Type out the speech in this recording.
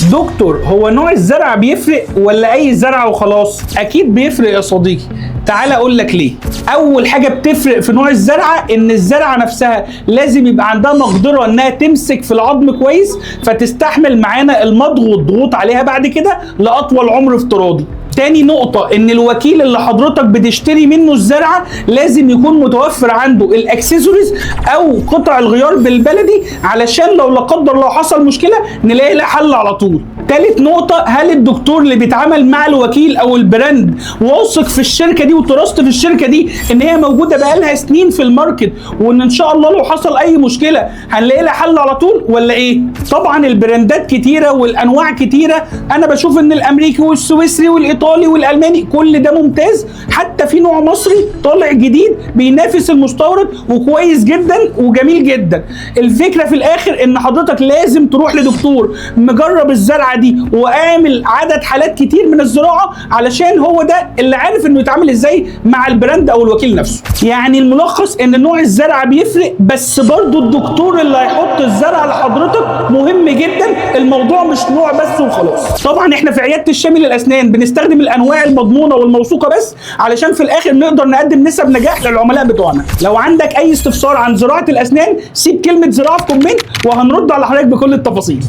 دكتور، هو نوع الزرع بيفرق ولا اي زرع وخلاص؟ اكيد بيفرق يا صديقي. تعال اقول لك ليه. اول حاجه بتفرق في نوع الزرعه ان الزرعه نفسها لازم يبقى عندها مقدره انها تمسك في العظم كويس، فتستحمل معانا المضغ والضغوط عليها بعد كده لاطول عمر افتراضي. تاني نقطة ان الوكيل اللي حضرتك بتشتري منه الزرعة لازم يكون متوفر عنده الاكسسوارز او قطع الغيار بالبلدي، علشان لو لا قدر الله حصل مشكلة نلاقي لها حل على طول. تالت نقطة، هل الدكتور اللي بيتعامل مع الوكيل او البراند واثق في الشركة دي وتراست في الشركة دي ان هي موجودة بقالها سنين في الماركت، وان ان شاء الله لو حصل اي مشكلة هنلاقي لها حل على طول، ولا ايه؟ طبعا البراندات كتيرة والانواع كتيرة. انا بشوف ان الامريكي والسويسري والايطالي والالماني كل ده ممتاز، حتى في نوع مصري طالع جديد بينافس المستورد وكويس جدا وجميل جدا. الفكرة في الاخر ان حضرتك لازم تروح لدكتور مجرب الزرعة دي وعامل عدد حالات كتير من الزراعة، علشان هو ده اللي عارف انه يتعامل ازاي مع البراند او الوكيل نفسه. يعني الملخص ان نوع الزرعة بيفرق، بس برضو الدكتور اللي هيحط الزرعة لحضرتك مهم جدا. الموضوع مش نوع بس وخلاص. طبعا احنا في عيادة الشامي للاسنان بنستخدم الانواع المضمونة والموثوقة بس، علشان في الاخر نقدر نقدم نسب نجاح للعملاء بتوعنا. لو عندك اي استفسار عن زراعة الاسنان سيب كلمة زراعة في كومنت وهنرد على حضرتك بكل التفاصيل.